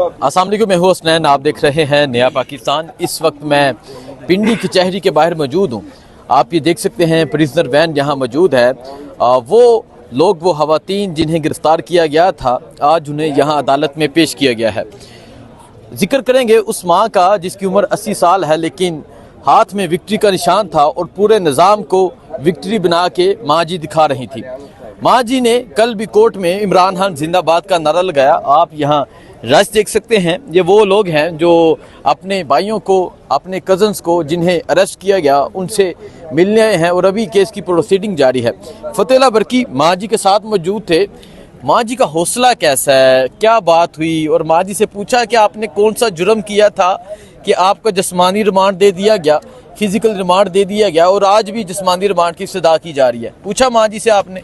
अस्सलाम वालेकुम, मैं हूँ हसनैन, आप देख रहे हैं नया पाकिस्तान। इस वक्त मैं पिंडी कचहरी के बाहर मौजूद हूँ। आप ये देख सकते हैं प्रिजनर वैन यहाँ मौजूद है। वो लोग, वो ख़वातीन जिन्हें गिरफ़्तार किया गया था, आज उन्हें यहाँ अदालत में पेश किया गया है। जिक्र करेंगे उस माँ का जिसकी उम्र 80 साल है, लेकिन हाथ में विक्ट्री का निशान था और पूरे निज़ाम को विक्ट्री बना के माँ जी दिखा रही थी। माँ जी ने कल भी कोर्ट में इमरान खान जिंदाबाद का नारा लगाया। आप यहाँ रश देख सकते हैं। ये वो लोग हैं जो अपने भाइयों को, अपने कज़न्स को जिन्हें अरेस्ट किया गया, उनसे मिलने आए हैं और अभी केस की प्रोसीडिंग जारी है। फतेला बरकी माँ जी के साथ मौजूद थे। माँ जी का हौसला कैसा है, क्या बात हुई, और माँ जी से पूछा कि आपने कौन सा जुर्म किया था कि आपका जिस्मानी रिमांड दे दिया गया, फिजिकल रिमांड दे दिया गया और आज भी जिस्मानी रिमांड की सजा की जा रही है। पूछा माँ जी से आपने?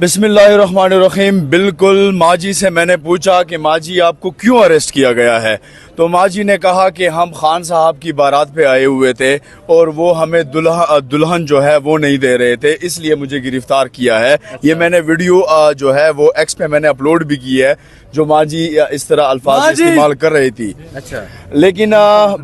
बिस्मिल्लाहिर्रहमानिर्रहीम। बिल्कुल, माँ जी से मैंने पूछा कि माँ जी आपको क्यों अरेस्ट किया गया है, तो माँ जी ने कहा कि हम खान साहब की बारात पे आए हुए थे और वो हमें दुल्हन जो है वो नहीं दे रहे थे, इसलिए मुझे गिरफ्तार किया है। ये मैंने वीडियो जो है वो एक्स पे मैंने अपलोड भी की है, जो माँ जी इस तरह अल्फाज इस्तेमाल कर रही थी। अच्छा, लेकिन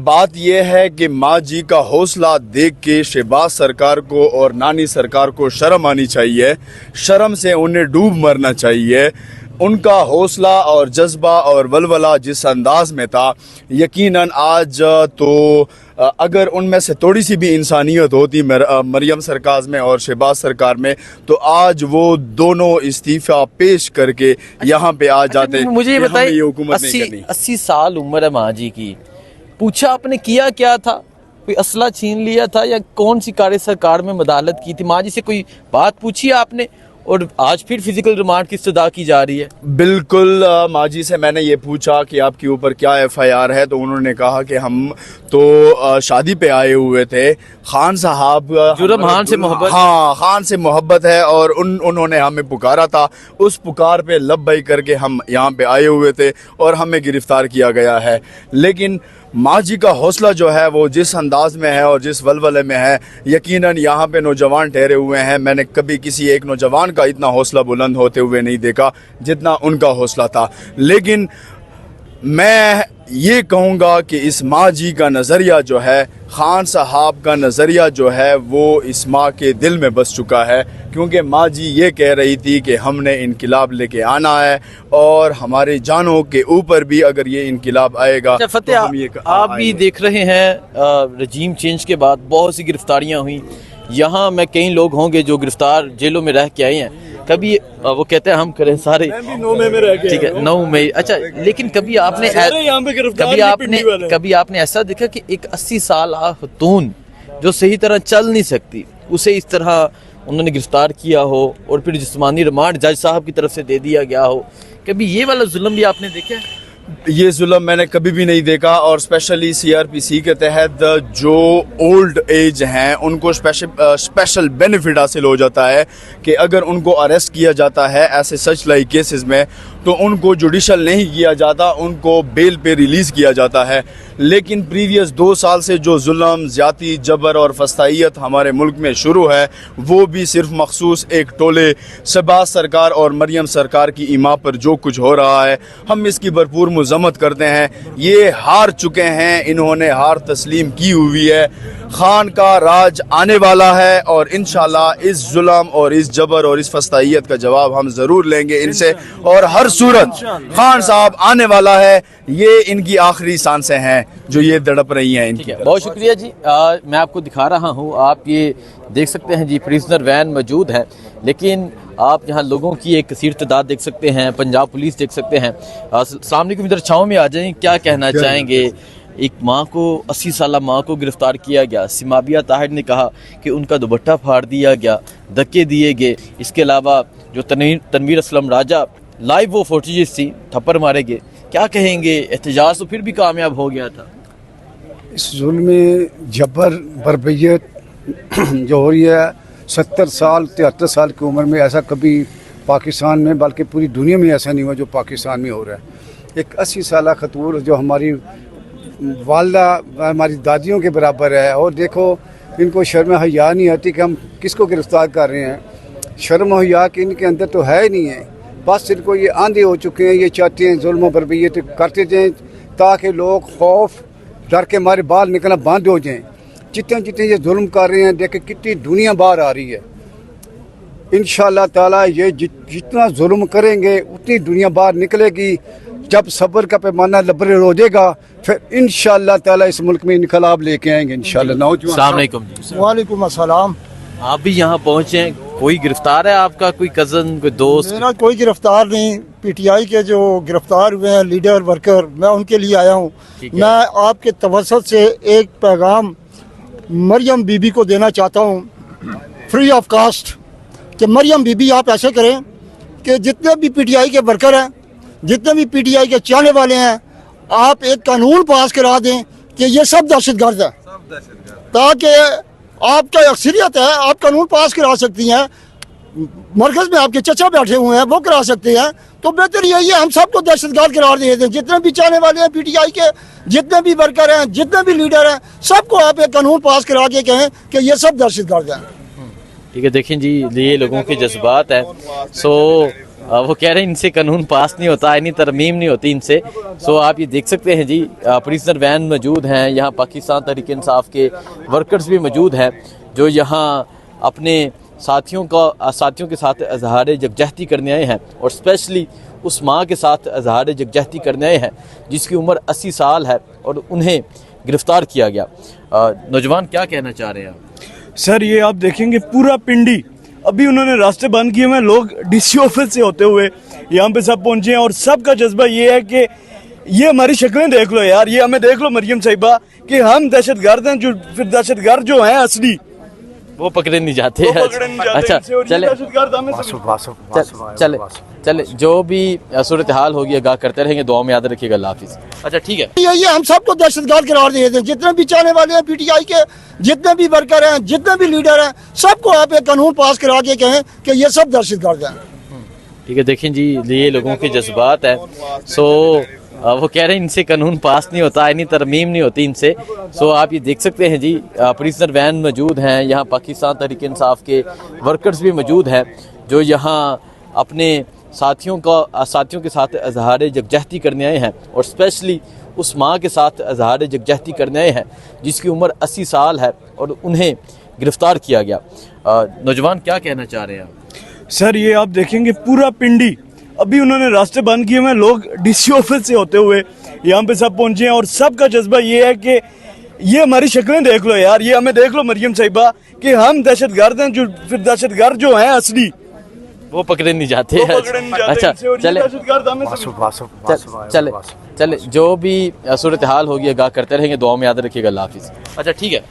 बात यह है कि माँ जी का हौसला देख के शहबाज सरकार को और नानी सरकार को शर्म आनी चाहिए, शर्म से उन्हें डूब मरना चाहिए। उनका हौसला और जज्बा और वलवला जिस अंदाज में था, यकीनन आज तो अगर उनमें से थोड़ी सी भी इंसानियत होती मरियम सरकार में और शहबाज सरकार में, तो आज वो दोनों इस्तीफा पेश करके यहाँ पे आ जाते। मुझे ये बताइए, हुकूमत नहीं करनी। 80 साल उम्र है माँ जी की। पूछा आपने किया क्या था? कोई असला छीन लिया था या कौन सी कार्य सरकार में मदालत की थी? माँ जी से कोई बात पूछी आपने? और आज फिर फिजिकल रिमांड की सजा की जा रही है। बिल्कुल, माँ जी से मैंने ये पूछा कि आपके ऊपर क्या FIR है, तो उन्होंने कहा कि हम तो शादी पे आए हुए थे, खान साहब जुर्म खान से मोहब्बत, हाँ खान से मोहब्बत है और उन्होंने हमें पुकारा था, उस पुकार पे लब्बई करके हम यहाँ पे आए हुए थे और हमें गिरफ्तार किया गया है। लेकिन माँ जी का हौसला जो है वो जिस अंदाज में है और जिस वलवले में है, यकीनन यहाँ पे नौजवान ठहरे हुए हैं। मैंने कभी किसी एक नौजवान का इतना हौसला बुलंद होते हुए नहीं देखा जितना उनका हौसला था। लेकिन मैं ये कहूँगा कि इस माँ जी का नज़रिया जो है, खान साहब का नज़रिया जो है, वो इस माँ के दिल में बस चुका है, क्योंकि माँ जी ये कह रही थी कि हमने इनकिलाब लेके आना है और हमारे जानों के ऊपर भी अगर ये इनकिलाब आएगा। अच्छा फतेह, आप भी देख रहे हैं रजीम चेंज के बाद बहुत सी गिरफ्तारियाँ हुई। यहाँ में कई लोग होंगे जो गिरफ्तार जेलों में रह के आए हैं। कभी वो कहते हैं हम करें सारे 9 मई में रह गए, ठीक है 9 मई। अच्छा, लेकिन कभी आपने ऐसा देखा कि एक 80 साल खतून जो सही तरह चल नहीं सकती, उसे इस तरह उन्होंने गिरफ्तार किया हो और फिर जिस्मानी रिमांड जज साहब की तरफ से दे दिया गया हो? कभी ये वाला जुल्म भी आपने देखा है? ये जुल्म मैंने कभी भी नहीं देखा, और स्पेशली CRPC के तहत जो ओल्ड एज हैं उनको स्पेशल बेनिफिट हासिल हो जाता है कि अगर उनको अरेस्ट किया जाता है ऐसे सच लाइक केसेस में, तो उनको जुडिशल नहीं किया जाता, उनको बेल पे रिलीज़ किया जाता है। लेकिन प्रीवियस 2 साल से जो जुल्म, ज़्यादती, जबर और फस्तायत हमारे मुल्क में शुरू है, वो भी सिर्फ मखसूस एक टोले शहबाज सरकार और मरियम सरकार की इमा पर जो कुछ हो रहा है, हम इसकी भरपूर मज़म्मत करते हैं। ये हार चुके हैं, इन्होंने हार तस्लीम की हुई है। खान का राज आने वाला है और इंशाल्लाह इस जुल्म और इस जबर और इस फस्तायत का जवाब हम ज़रूर लेंगे इनसे, और हर सूरत खान साहब आने वाला है। ये इनकी आखिरी सांसें हैं जो ये तड़प रही हैं इनकी। बहुत शुक्रिया जी। मैं आपको दिखा रहा हूँ, आप ये देख सकते हैं जी, प्रिजनर वैन मौजूद है, लेकिन आप यहाँ लोगों की एक कसीर तादाद देख सकते हैं, पंजाब पुलिस देख सकते हैं। अस्सलाम वालेकुम, इधर छाँव में आ जाएं। क्या कहना चाहेंगे? एक माँ को, 80 साल माँ को गिरफ्तार किया गया। सिमाबिया ताहिर ने कहा कि उनका दुपट्टा फाड़ दिया गया, धक्के दिए गए। इसके अलावा जो तनवीर असलम राजा लाइव वो फुटेजेस थी, थप्पड़ मारे गए। क्या कहेंगे? एहतजाज तो फिर भी कामयाब हो गया था। इस जुल्म जबर बर्बरियत जो हो रही है, 70 साल 73 साल की उम्र में ऐसा कभी पाकिस्तान में, बल्कि पूरी दुनिया में ऐसा नहीं हुआ जो पाकिस्तान में हो रहा है। एक 80 साल खतून जो हमारी वालदा, हमारी दादियों के बराबर है, और देखो इनको शर्म हया नहीं आती कि हम किसको गिरफ्तार कर रहे हैं। शर्म हया कि इनके अंदर तो है ही नहीं है। बस इनको ये आंधे हो चुके हैं, ये चाहते हैं जुल्म बरबियत करते जाएं ताकि लोग खौफ डर के मारे बाहर निकलना बंद हो जाएं। जितने जितने ये जुल्म कर रहे हैं, देखें कितनी दुनिया बाहर आ रही है। इंशाअल्लाह ताला ये जितना जुल्म करेंगे उतनी दुनिया बाहर निकलेगी। जब सब्र का पैमाना लबरे हो जाएगा फिर इंशाअल्लाह ताला इस मुल्क में इनकलाब लेके आएंगे इंशाअल्लाह। अस्सलाम वालेकुम जी। वालेकुम अस्सलाम। आप भी यहाँ पहुँचे हैं, कोई गिरफ्तार है आपका, कोई कज़न, कोई दोस्त? मेरा कोई गिरफ्तार नहीं, पीटीआई के जो गिरफ्तार हुए हैं लीडर वर्कर, मैं उनके लिए आया हूँ। ठीक है। मैं आपके तवज्जुह से एक पैगाम मरियम बीबी को देना चाहता हूँ फ्री ऑफ कास्ट कि मरियम बीबी आप ऐसे करें कि जितने भी पीटीआई के वर्कर हैं, जितने भी पीटीआई के चाहने वाले हैं, आप एक कानून पास करा दें कि ये सब दहशतगर्द हैं, ताकि आपका अक्सरियत है, आप कानून पास करा सकती हैं। मरकज़ में आपके चचा बैठे हुए हैं, वो करा सकते हैं। तो बेहतर यही है हम सबको दहशतगर्द करार दे दें। जितने भी चाहने वाले हैं पीटीआई के, जितने भी वर्कर हैं, जितने भी लीडर हैं, सबको आप एक कानून पास करा के कहें कि ये सब दहशतगर्द हैं। ठीक है, देखें जी, ये लोगों के जज्बात हैं। वो कह रहे हैं इनसे कानून पास नहीं होता, इतनी तरमीम नहीं होती इनसे। आप ये देख सकते हैं जी, प्रिजनर वैन मौजूद हैं, यहाँ पाकिस्तान तहरीक इंसाफ के वर्कर्स भी मौजूद हैं जो यहाँ अपने साथियों के साथ इजहार यकजहती करने आए हैं, और स्पेशली उस माँ के साथ इजहार यकजहती करने आए हैं जिसकी उम्र 80 साल है और उन्हें गिरफ़्तार किया गया। नौजवान क्या कहना चाह रहे हैं आप? सर ये आप देखेंगे पूरा पिंडी, अभी उन्होंने रास्ते बंद किए हुए हैं, लोग डीसी ऑफिस से होते हुए यहाँ पे सब पहुँचे हैं और सबका जज्बा ये है कि ये हमारी शक्लें देख लो यार, ये हमें देख लो मरियम साहिबा कि हम दहशतगर्द हैं, जो फिर दहशतगर्द जो हैं असली वो पकड़े नहीं जाते। वो पकड़े नहीं जाते अच्छा इनसे, और ये चले दहशतगर्द हमें सब- चले जो भी सूरत हाल होगी आगाह करते रहेंगे, दुआ में याद रखिएगा। अल्लाह हाफिज़। अच्छा ठीक है, यही है हम सबको दहशतगर्द करार दे दें। जितने भी चाहने वाले हैं पीटीआई के, जितने भी वर्कर हैं, जितने भी लीडर हैं, सबको आप एक कानून पास करा के कहें कि ये सब दहशतगर्द हैं। ठीक है, देखें जी, ये लोगों के जज्बात हैं। वो कह रहे हैं इनसे कानून पास नहीं होता, इतनी तरमीम नहीं होती इनसे। आप ये देख सकते हैं जी, प्रिजनर वैन मौजूद हैं, यहाँ पाकिस्तान तहरीक इंसाफ के वर्कर्स भी मौजूद हैं जो यहाँ अपने साथियों के साथ इजहार यकजहती करने आए हैं, और स्पेशली उस माँ के साथ इजहार यकजहती करने आए हैं जिसकी उम्र 80 साल है और उन्हें गिरफ़्तार किया गया। नौजवान क्या कहना चाह रहे हैं आप? सर ये आप देखेंगे पूरा पिंडी, अभी उन्होंने रास्ते बंद किए हुए हैं, लोग डीसी ऑफिस से होते हुए यहाँ पे सब पहुँचे हैं और सबका जज्बा ये है कि ये हमारी शक्लें देख लो यार, ये हमें देख लो मरियम साहिबा कि हम दहशतगर्द हैं, जो फिर दहशतगर्द जो हैं असली वो पकड़े नहीं जाते। वो पकड़े नहीं जाते अच्छा इनसे, और ये चले दहशतगर्द हमें सब- चले जो भी सूरत हाल होगी आगाह करते रहेंगे, दुआ में याद रखिएगा। अल्लाह हाफिज़। अच्छा ठीक है।